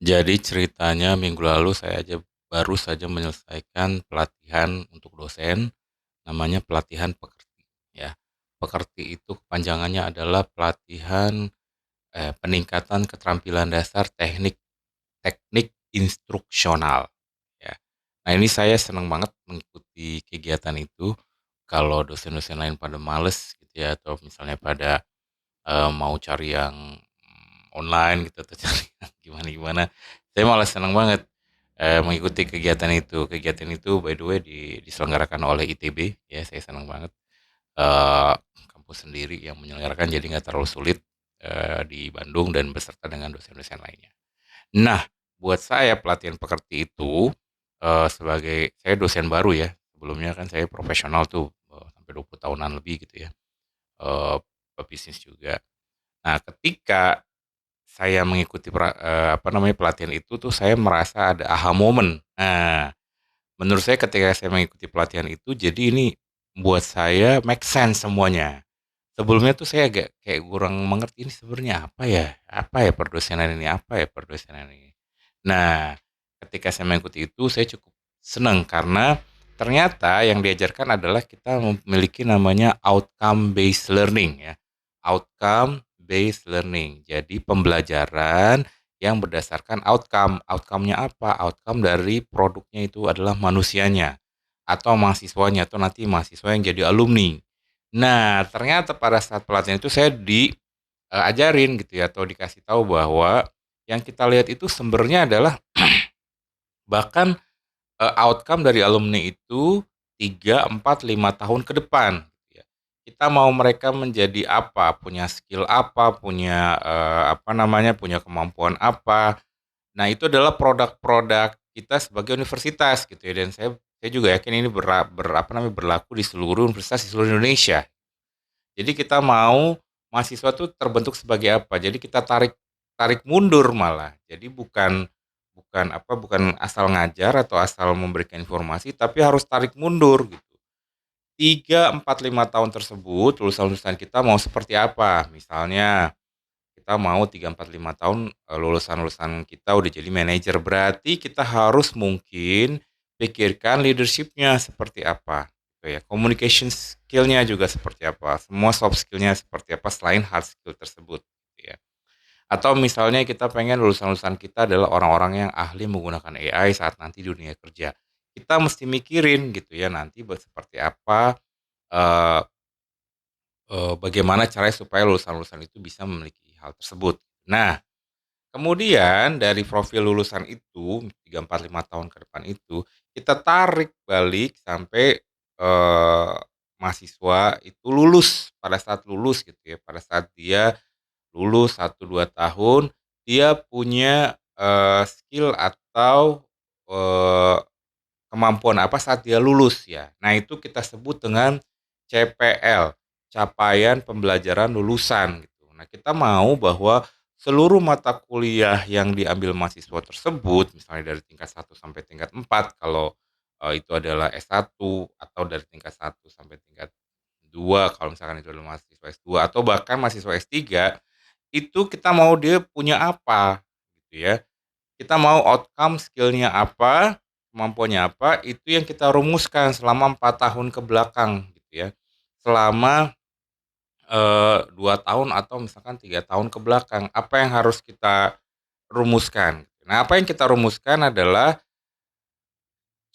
Jadi ceritanya minggu lalu baru saja menyelesaikan pelatihan untuk dosen, namanya pelatihan pekerti ya. Pekerti itu kepanjangannya adalah pelatihan peningkatan keterampilan dasar teknik teknik instruksional ya. Nah, ini saya senang banget mengikuti kegiatan itu. Kalau dosen-dosen lain pada males gitu ya, atau misalnya pada mau cari yang online gitu atau cari yang gimana-gimana, saya malah senang banget mengikuti kegiatan itu. Kegiatan itu by the way diselenggarakan oleh ITB ya, saya senang banget. Eee, Kampus sendiri yang menyelenggarakan jadi nggak terlalu sulit di Bandung dan beserta dengan dosen-dosen lainnya. Nah, buat saya pelatihan pekerti itu sebagai saya dosen baru ya, sebelumnya kan saya profesional tuh sampai 20 tahunan lebih gitu ya, eee, pebisnis juga. Nah, ketika saya mengikuti pelatihan itu tuh saya merasa ada aha moment. Nah, menurut saya ketika saya mengikuti pelatihan itu, jadi ini buat saya make sense semuanya. Sebelumnya tuh saya agak kayak kurang mengerti ini sebenarnya apa ya perdosenan ini, apa ya perdosenan ini. Nah, ketika saya mengikuti itu saya cukup senang karena ternyata yang diajarkan adalah kita memiliki namanya outcome based learning ya. Outcome based learning. Jadi pembelajaran yang berdasarkan outcome. Outcome-nya apa? Outcome dari produknya itu adalah manusianya atau mahasiswanya atau nanti mahasiswa yang jadi alumni. Nah, ternyata pada saat pelatihan itu saya ajarin gitu ya atau dikasih tahu bahwa yang kita lihat itu sumbernya adalah bahkan, outcome dari alumni itu 3 4 5 tahun ke depan, gitu ya. Kita mau mereka menjadi apa, punya skill apa, punya, punya kemampuan apa. Nah, itu adalah produk-produk kita sebagai universitas gitu ya, dan saya juga yakin ini berlaku di seluruh universitas di seluruh Indonesia. Jadi kita mau mahasiswa tuh terbentuk sebagai apa, jadi kita tarik tarik mundur malah. Jadi bukan asal ngajar atau asal memberikan informasi, tapi harus tarik mundur gitu. 3 4 5 tahun tersebut lulusan-lulusan kita mau seperti apa. Misalnya kita mau 3 4 5 tahun, lulusan-lulusan kita udah jadi manajer, berarti kita harus mungkin pikirkan leadership-nya seperti apa, gitu ya, communication skill-nya juga seperti apa, semua soft skill-nya seperti apa selain hard skill tersebut, gitu ya. Atau misalnya kita pengen lulusan-lulusan kita adalah orang-orang yang ahli menggunakan AI saat nanti di dunia kerja. Kita mesti mikirin gitu ya, nanti seperti apa, eee bagaimana caranya supaya lulusan-lulusan itu bisa memiliki hal tersebut. Nah, kemudian dari profil lulusan itu 3 4 5 tahun ke depan itu, kita tarik balik sampai, mahasiswa itu lulus, pada saat lulus gitu ya, pada saat dia lulus 1 2 tahun, dia punya, skill atau, eee, kemampuan apa saat dia lulus ya. Nah, itu kita sebut dengan CPL, capaian pembelajaran lulusan gitu. Nah, kita mau bahwa seluruh mata kuliah yang diambil mahasiswa tersebut, misalnya dari tingkat 1 sampai tingkat 4 kalau, itu adalah S1 atau dari tingkat 1 sampai tingkat 2 kalau misalkan itu adalah mahasiswa S2 atau bahkan mahasiswa S3, itu kita mau dia punya apa, gitu ya. Kita mau outcome skill-nya apa, kemampuannya apa, itu yang kita rumuskan selama 4 tahun ke belakang gitu ya. Selama, 2 tahun atau misalkan 3 tahun ke belakang, apa yang harus kita rumuskan. Nah, apa yang kita rumuskan adalah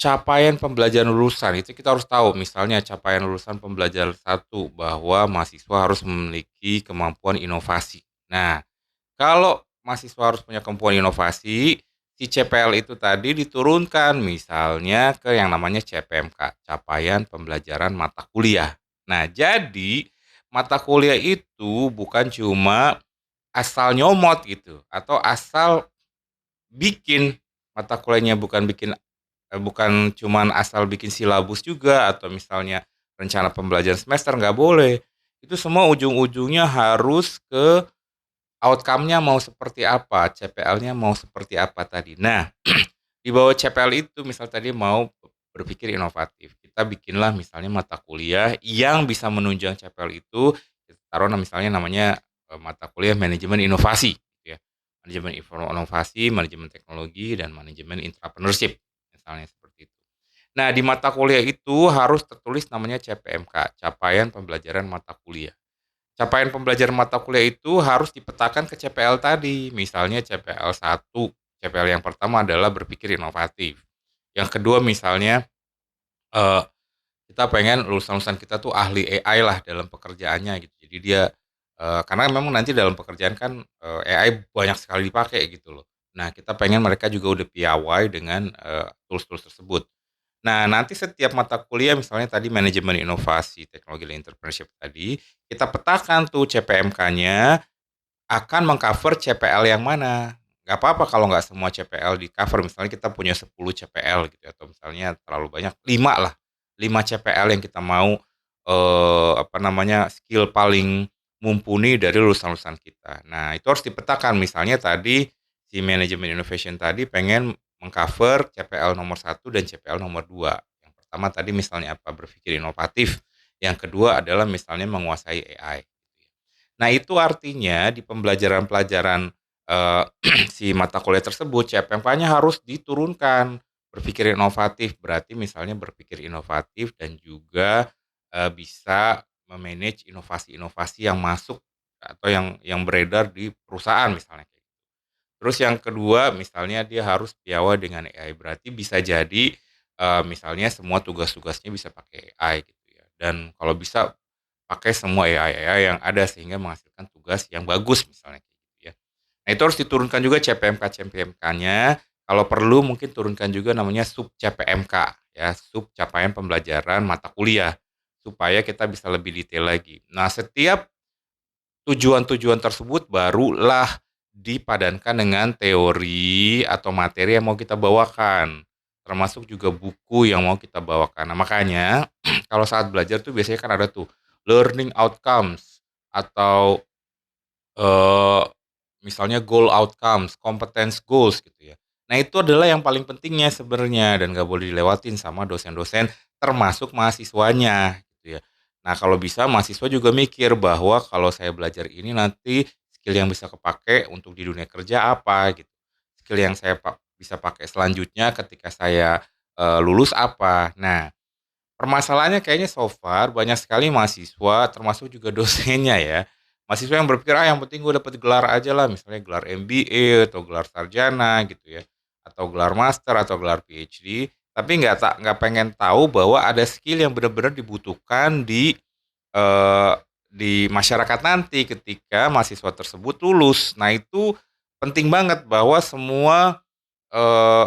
capaian pembelajaran lulusan, itu kita harus tahu, misalnya capaian lulusan pembelajaran 1 bahwa mahasiswa harus memiliki kemampuan inovasi. Nah, kalau mahasiswa harus punya kemampuan inovasi, si CPL itu tadi diturunkan misalnya ke yang namanya CPMK, capaian pembelajaran mata kuliah. Nah, jadi mata kuliah itu bukan cuma asal nyomot gitu atau asal bikin mata kuliahnya bukan cuman asal bikin silabus juga atau misalnya rencana pembelajaran semester, nggak boleh. Itu semua ujung-ujungnya harus ke outcome-nya mau seperti apa, CPL-nya mau seperti apa tadi. Nah, di bawah CPL itu misal tadi mau berpikir inovatif, kita bikinlah misalnya mata kuliah yang bisa menunjang CPL itu, kita taruh misalnya namanya, mata kuliah manajemen inovasi gitu ya. manajemen inovasi, manajemen teknologi, dan manajemen entrepreneurship, misalnya seperti itu. Nah, di mata kuliah itu harus tertulis namanya CPMK, capaian pembelajaran mata kuliah. Capaian pembelajaran mata kuliah itu harus dipetakan ke CPL tadi, misalnya CPL 1, CPL yang pertama adalah berpikir inovatif. Yang kedua misalnya, eee, kita pengen lulusan-lulusan kita tuh ahli AI lah dalam pekerjaannya gitu. Jadi dia, karena memang nanti dalam pekerjaan kan, AI banyak sekali dipakai gitu loh. Nah, kita pengen mereka juga udah piawai dengan, tools-tools tersebut. Nah, nanti setiap mata kuliah misalnya tadi manajemen inovasi, teknologi dan entrepreneurship tadi, kita petakan tuh CPMK-nya akan meng-cover CPL yang mana. Nggak apa-apa kalau nggak semua CPL di-cover, misalnya kita punya 10 CPL gitu ya, atau misalnya terlalu banyak, 5 lah, 5 CPL yang kita mau, apa namanya, skill paling mumpuni dari lulusan-lulusan kita. Nah, itu harus dipetakan, misalnya tadi si manajemen innovation tadi pengen meng-cover CPL nomor 1 dan CPL nomor 2. Yang pertama tadi misalnya apa, berpikir inovatif, yang kedua adalah misalnya menguasai AI. Nah, itu artinya di pembelajaran-pelajaran, eee, si mata kuliah tersebut CPMK-nya harus diturunkan. Berpikir inovatif, berarti misalnya berpikir inovatif dan juga, bisa me-manage inovasi-inovasi yang masuk atau yang beredar di perusahaan misalnya kayak gitu. Terus yang kedua misalnya dia harus piawai dengan AI, berarti bisa jadi, misalnya semua tugas-tugasnya bisa pakai AI gitu ya, dan kalau bisa pakai semua AI-AI yang ada sehingga menghasilkan tugas yang bagus misalnya kayak gitu ya. Nah, itu harus diturunkan juga CPMK-CPMK-nya, kalau perlu mungkin turunkan juga namanya sub CPMK ya, sub capaian pembelajaran mata kuliah, supaya kita bisa lebih detail lagi. Nah, setiap tujuan-tujuan tersebut barulah dipadankan dengan teori atau materi yang mau kita bawakan, termasuk juga buku yang mau kita bawakan. Nah, makanya kalau saat belajar tuh biasanya kan ada tuh learning outcomes atau, eee, misalnya goal outcomes, competence goals gitu ya. Nah, itu adalah yang paling pentingnya sebenarnya dan nggak boleh dilewatin sama dosen-dosen termasuk mahasiswanya gitu ya. Nah, kalau bisa mahasiswa juga mikir bahwa kalau saya belajar ini nanti skill yang bisa kepake untuk di dunia kerja apa gitu. Skill yang saya bisa pakai selanjutnya ketika saya, lulus apa. Nah, permasalahannya kayaknya so far banyak sekali mahasiswa, termasuk juga dosennya ya. Mahasiswa yang berpikir, "Ah, yang penting gue dapat gelar aja lah," misalnya gelar MBA atau gelar sarjana gitu ya, atau gelar master atau gelar PhD, tapi nggak pengen tahu bahwa ada skill yang benar-benar dibutuhkan eee, di masyarakat nanti ketika mahasiswa tersebut lulus. Nah, itu penting banget bahwa semua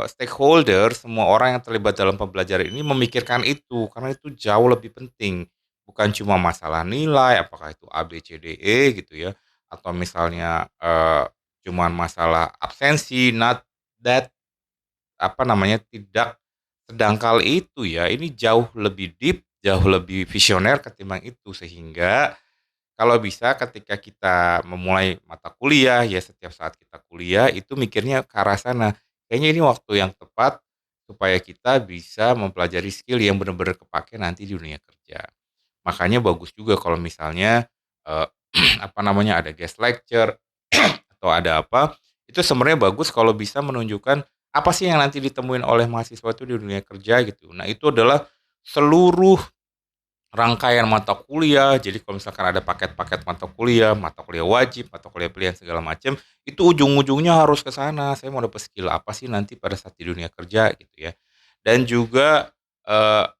stakeholder, semua orang yang terlibat dalam pembelajaran ini memikirkan itu, karena itu jauh lebih penting. Bukan cuma masalah nilai, apakah itu A, B, C, D, E gitu ya, atau misalnya, cuman masalah absensi, not that, apa namanya, tidak sedangkal itu ya. Ini jauh lebih deep, jauh lebih visioner ketimbang itu. Sehingga kalau bisa ketika kita memulai mata kuliah, ya setiap saat kita kuliah itu mikirnya ke arah sana. Kayaknya ini waktu yang tepat supaya kita bisa mempelajari skill yang benar-benar kepake nanti di dunia kerja. Makanya bagus juga kalau misalnya, eee, apa namanya, ada guest lecture atau ada apa, itu sebenarnya bagus kalau bisa menunjukkan apa sih yang nanti ditemuin oleh mahasiswa itu di dunia kerja gitu. Nah, itu adalah seluruh rangkaian mata kuliah, jadi kalau misalkan ada paket-paket mata kuliah wajib, mata kuliah pilihan segala macam, itu ujung-ujungnya harus ke sana, saya mau dapat skill apa sih nanti pada saat di dunia kerja gitu ya. Dan juga,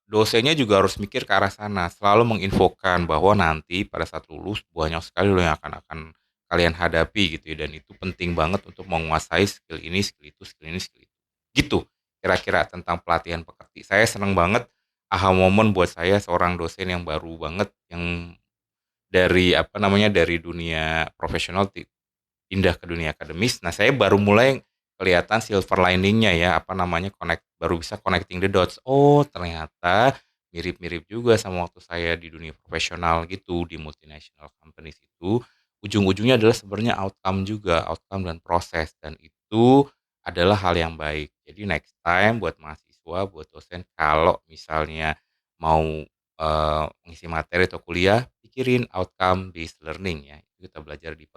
dosennya juga harus mikir ke arah sana, selalu menginfokan bahwa nanti pada saat lulus banyak sekali loh yang akan kalian hadapi gitu ya, dan itu penting banget untuk menguasai skill ini, skill itu, skill ini, skill itu. Gitu kira-kira tentang pelatihan pekerti. Saya senang banget aha moment buat saya seorang dosen yang baru banget, yang dari apa namanya, dari dunia profesional pindah ke dunia akademis. Nah, saya baru mulai kelihatan silver lining-nya ya, apa namanya, baru bisa connecting the dots. Oh, ternyata mirip-mirip juga sama waktu saya di dunia profesional gitu, di multinational companies itu, ujung-ujungnya adalah sebenarnya outcome juga, outcome dan proses, dan itu adalah hal yang baik. Jadi next time buat mahasiswa, buat dosen, kalau misalnya mau, ngisi materi atau kuliah, pikirin outcome based learning ya, itu kita belajar di